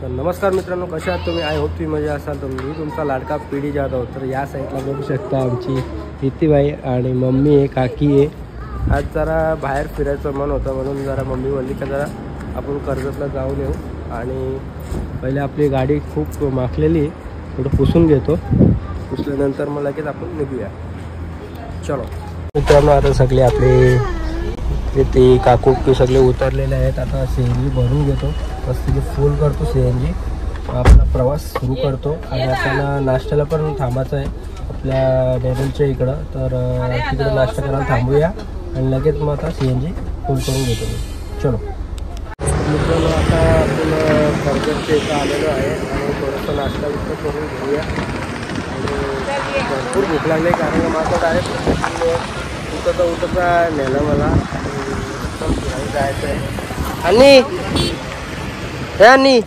तर नमस्कार मित्रांनो, कशा आहात तुम्ही? आय होप तुम्ही मजा असाल. तर मी तुमचा लाडका पिढी जाधव. तर या साईडला बघू शकता आमची प्रीतीबाई आणि मम्मी आहे, काकी आहे. आज जरा बाहेर फिरायचं मन होतं म्हणून जरा मम्मी बोलली का जरा आपण कर्जतला जाऊन येऊ. आणि पहिले आपली गाडी खूप माखलेली आहे, थोडं पुसून घेतो. पुसल्यानंतर मग लगेच आपण निघूया. चलो मित्रांनो, आता सगळे आपले प्रीती काकू सगळे उतरलेले आहेत. आता CNG भरून घेतो, मस्त फुल करतो CNG. आपला प्रवास सुरू करतो. आणि आपल्याला नाश्त्याला पण थांबायचं आहे आपल्या डेरलच्या इकडं. तर तिकडं नाश्ता करायला थांबूया आणि लगेच मग आता CNG फुल करून घेतो मी. चलो मित्रांनो, आता आपण कर्जतच्या इथं आलेलो आहे आणि थोडंसं नाश्ता विश्ता करून घेऊया. आणि भरपूर भूक लागली कारण माझं डायरेक्ट उतरता नेलं मला. फिरायला जायचं आहे. आणि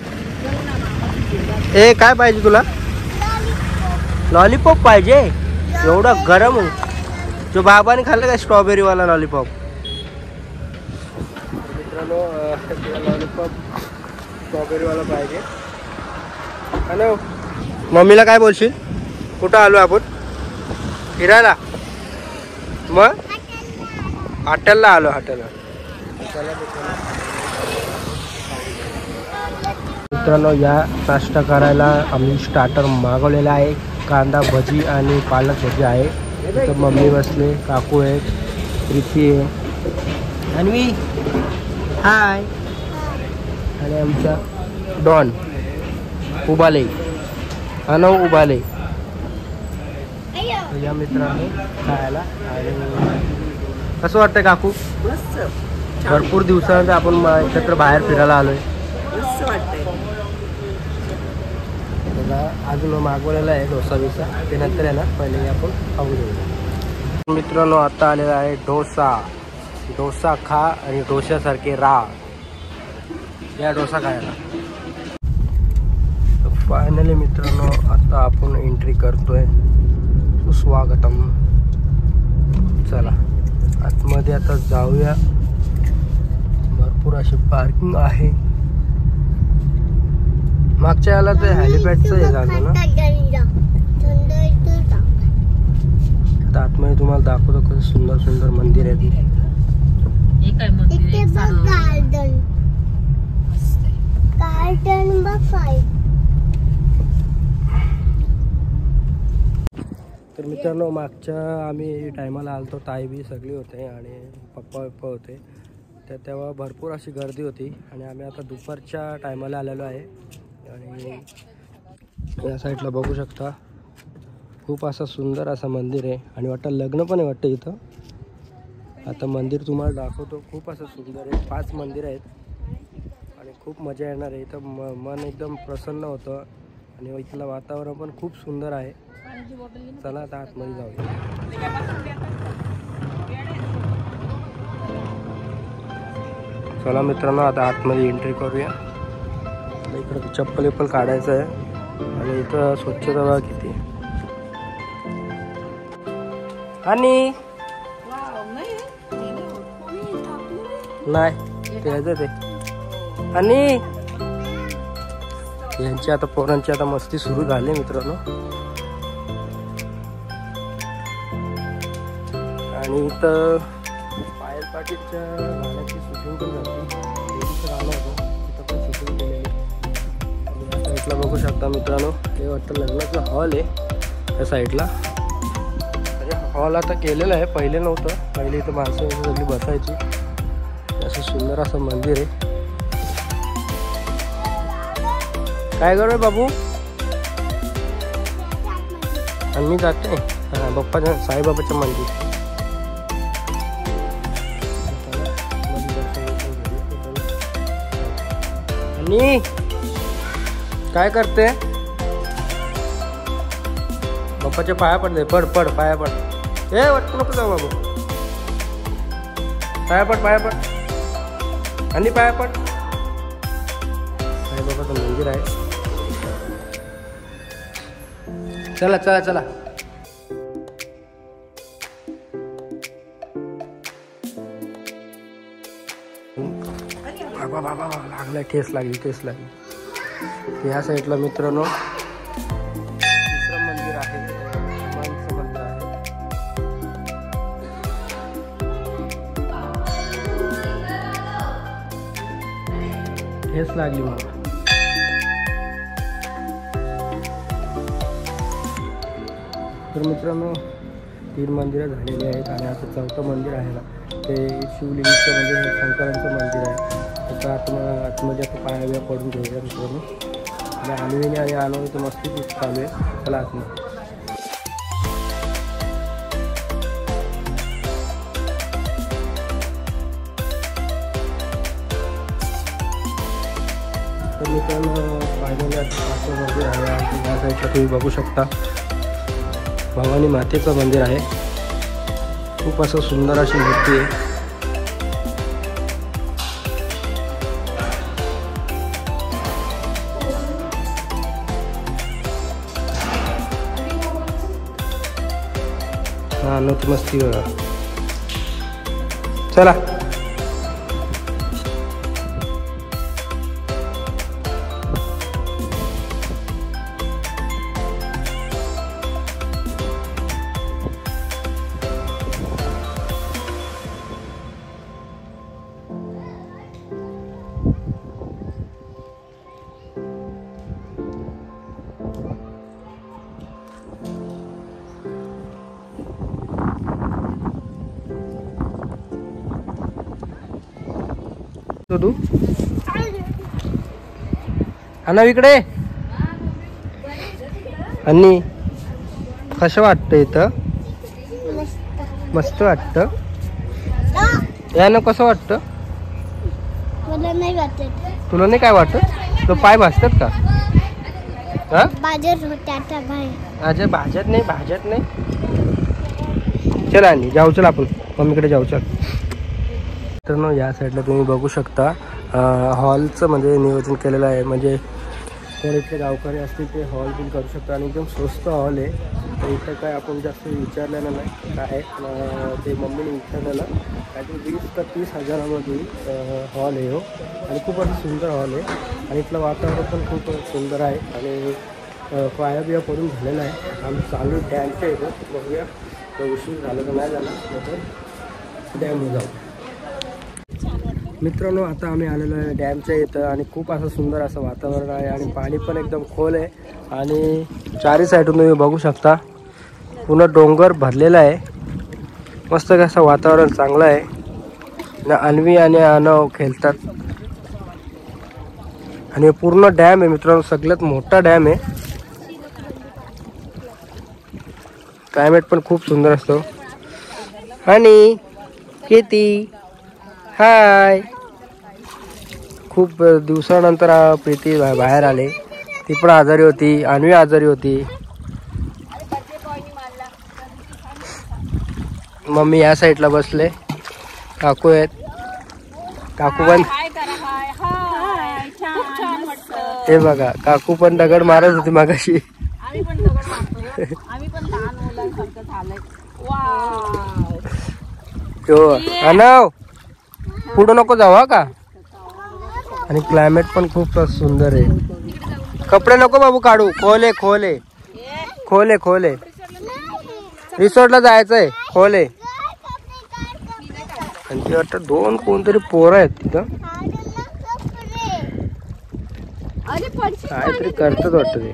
हे काय पाहिजे तुला? लॉलीपॉप पाहिजे? एवढं गरम हो. जो बाबाने खाल्लं का स्ट्रॉबेरीवाला लॉलीपॉप? मित्रांनो, लॉलीपॉप स्ट्रॉबेरीवाला पाहिजे. हॅलो, मम्मीला काय बोलशील? कुठं आलो आपण फिरायला? मग हॉटेलला आलो. हॉटेलला मित्रांनो, या नाश्ता करायला आम्ही स्टार्टर मागवलेला आहे. कांदा भजी आणि पालक भजी आहे. इथं मम्मी बसले, काकू आहे, प्रीती आहे, अन्वी हाय, आणि आमचा डॉन उबाले, अनव उबाले. या मित्रांनो खायला. आणि कसं वाटतं काकू? भरपूर दिवसानंतर आपण एकत्र बाहेर फिरायला आलोय. अजून मागवलेला आहे डोसा बिसा, ते नंतर आहे ना, पहिले आपण खाऊ देऊ. मित्रांनो, आता आलेला आहे डोसा. डोसा खा आणि डोश्यासारखे राहा. या डोसा खायला. फायनली मित्रांनो, आता आपण एंट्री करतोय. सुस्वागतम. चला आतमध्ये आता जाऊया. भरपूर अशी पार्किंग आहे. मागच्या याला ते हेलिपॅडचं हे झालं ना. आता आतमध्ये तुम्हाला दाखवतो कसं सुंदर सुंदर मंदिर आहे. तर मित्रांनो, मागच्या आम्ही टायमाला आलतो, ताई बी सगळी होते आणि पप्पा होते. तर तेव्हा भरपूर अशी गर्दी होती. आणि आम्ही आता दुपारच्या टायमाला आलेलो आहे. आणि या साईडला बघू शकता खूप असं सुंदर असं मंदिर आहे. आणि वाटतं लग्न पण आहे वाटतं इथं. आता मंदिर तुम्हाला दाखवतो. खूप असं सुंदर आहे. 5 मंदिर आहेत आणि खूप मजा येणार आहे इथं. मन एकदम प्रसन्न होतं. आणि इथलं वातावरण पण खूप सुंदर आहे. चला आता आतमध्ये जाऊया. चला मित्रांनो, आता आतमध्ये एंट्री करूया. इकडं चप्पल विप्पल काढायचं आहे. आणि इथं स्वच्छता बघा किती. आणि नाही ते ते. आणि यांची आता पोरांची आता मस्ती सुरू झाली मित्रांनो. आणि इथं पायल पाटीलच्या गाण्याची शूटिंग पण झाली. गाणं होतं तिथं पण शूटिंग केलेली. आणि या साईडला बघू शकता मित्रांनो, हे वाटतं लग्नाचं हॉल आहे त्या साईडला. म्हणजे हॉल आता केलेलं आहे, पहिले नव्हतं. पहिले इथं माणसं सगळी बसायची. असं सुंदर असं मंदिर आहे. काय करू बाबू? आणि मी जाते बाप्पाच्या साईबाबाच्या मंदिर. आणि काय करते? बाप्पाच्या पाया पडते. पड पाया पड. हे वाटतं नको जाऊ बाबू. पाया पड. आणि पाया पड. साईबाबाचं मंदिर आहे. चला. बाबा बाबा लागलाय, ठेस लागली. या साईडला मित्रांनो तिसरं मंदिर आहे, हनुमानचं मंदिर आहे. ठेस लागली मला. तर मित्रांनो 3 मंदिरं झालेली आहेत आणि आता 4थं मंदिर आहे ना, ते शिवलिंगचं म्हणजे शंकरांचं मंदिर आहे. आता आतमध्ये आता पाया पडून घेऊया मित्रांनो. आणवीने आणि आणवणी तर मस्ती चालू आहे. चला आतमध्ये. तर मित्रांनो फायनली आता 5th मंदिर आहे आणि या साईडला तुम्ही बघू शकता भवानी मातेचं मंदिर आहे. खूप असं सुंदर अशी मूर्ती आहे. हा नव्हती मस्ती बघा. चला तू आणव इकडे. आणि कसं वाटतं इथं? मस्त वाटतं. यानं कसं वाटतं? मला नाही वाटत. तुला नाही काय वाटत? तो पाय भाजतात का? हा भाजत होते आता बाहेर. अजय भाजत नाही. चल आणि जाऊ, चल आपण मम्मीकडे जाऊ. चल. तर ना या साईडला तुम्ही बघू शकता हॉलचं म्हणजे नियोजन केलेलं आहे. म्हणजे तर इथले गावकरी असतील ते हॉल बिल करू शकतात आणि एकदम स्वस्त हॉल आहे. तर इथं काय आपण जास्त विचारलेलं नाही काय ते मम्मीने विचारलेलं काहीतरी 20 ते 30 हजारामध्ये हॉल आहे हो. आणि खूप असं सुंदर हॉल आहे आणि इथलं वातावरण पण खूप सुंदर आहे. आणि पाया बिया पडून झालेलं आहे. आम्ही चालू डॅमच्या येतो बघूया. उशीर झालं तर नाही झालं तर डॅमवर जाऊ. मित्रांनो आता आम्ही आलेलो आहे डॅमच्या इथं आणि खूप असं सुंदर असं वातावरण आहे आणि पाणी पण एकदम खोल आहे. आणि चारी साईडून तुम्ही बघू शकता पूर्ण डोंगर भरलेला आहे. मस्त असं वातावरण चांगलं आहे. अन्वी आणि आणव खेळतात आणि पूर्ण डॅम आहे मित्रांनो. सगळ्यात मोठा डॅम आहे. क्लायमेट पण खूप सुंदर असतो. आणि किती हाय, खूप दिवसानंतर प्रीती बाहेर आले. ती पण आजारी होती, अन्वी आजारी होती. मम्मी या साईडला बसले. काकू आहेत. काकू पण हे बघा काकू पण दगड मारत होती मागाशी. अनव पुढं नको जाऊ हा का. आणि क्लायमेट पण खूप सुंदर आहे. कपडे नको बाबू काढू. खोले रिसॉर्टला जायचंय. खोले. आणि ते वाटतं 2 कोणतरी पोरं आहेत तिथं. काहीतरी करतात वाटतं ते.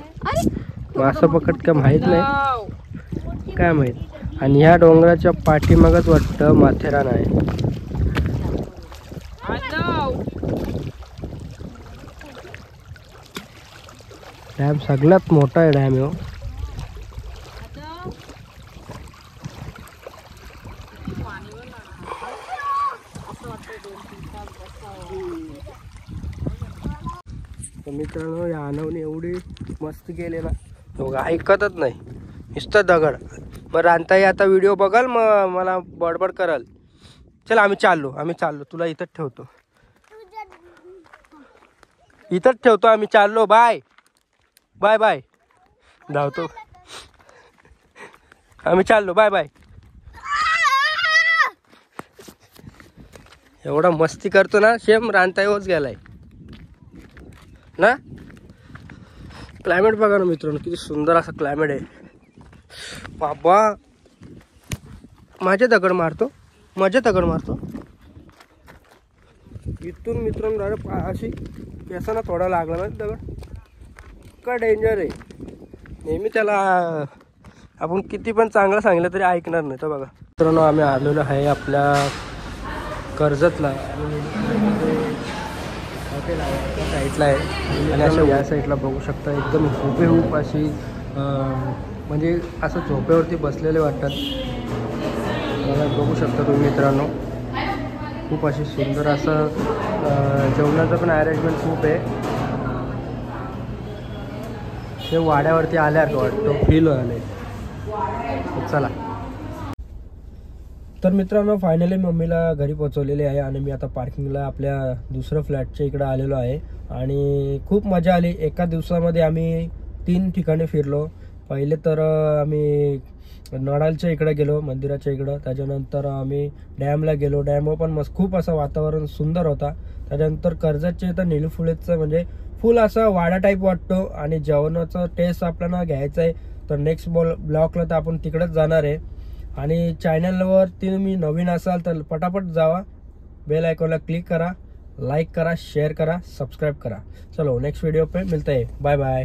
मासा पकड का माहित नाही काय माहित. आणि ह्या डोंगराच्या पाठीमागच वाटतं माथेरान आहे. डॅम सगळ्यात मोठा आहे डॅम हो. मित्रांनो या आणवणे एवढी मस्त केले ना दोघं ऐकतच नाही. नुसतं दगड. मग रांताई आता व्हिडिओ बघाल मग मला बडबड कराल. चल आम्ही चाललो. तुला इथंच ठेवतो. आम्ही चाललो. बाय धावतो. आम्ही चाललो. बाय. एवढा मस्ती करतो ना, सेम रानताईच गेलाय ना. क्लायमेट बघा ना मित्रांनो, किती सुंदर असं क्लायमेट आहे. बाबा माझे दगड मारतो इथून मित्रांनो डायरेक्ट अशी केसांना थोडा लागला ना दगड, का डेंजर आहे. नेहमी त्याला आपण किती पण चांगलं सांगितलं तरी ऐकणार नाही. तर बघा मित्रांनो, आम्ही आलेलो आहे आपल्या कर्जतला. हॉटेल आहे त्या साईडला आहे आणि अशा या साईडला बघू शकता एकदम हुबेहूब अशी म्हणजे असं झोपेवरती बसलेले वाटतात. मला बघू शकता तुम्ही मित्रांनो, खूप अशी सुंदर असं जेवणाचं पण अरेंजमेंट खूप आहे. ते वाड्यावरती आल्यासारखं वाटतं, फील आले. चला तर मित्रांनो, फायनली मम्मीला घरी पोहोचवलेले आहे आणि मी आता पार्किंगला आपल्या दुसऱ्या फ्लॅटच्या इकडं आलेलो आहे. आणि खूप मजा आली. एका दिवसामध्ये आम्ही 3 ठिकाणी फिरलो. पहिले तर आम्ही नडालच्या इकडे गेलो, मंदिराच्या इकडं. त्याच्यानंतर आम्ही डॅमला गेलो. डॅमवर पण मस्त खूप असं वातावरण सुंदर होता. त्याच्यानंतर कर्जतच्या इथं निलफुलेचं म्हणजे फुल असा वाडा टाईप वाटतो. आणि जेवणाचं टेस्ट आपल्याला घ्यायचं आहे तर नेक्स्ट ब्लॉकला तर आपण तिकडेच जाणार आहे. आणि चॅनलवर तुम्ही नवीन असाल तर पटापट जावा, बेल आयकॉनला क्लिक करा, लाईक करा, शेअर करा, सब्सक्राइब करा. चलो नेक्स्ट वीडियो पे मिलते हैं. Bye bye.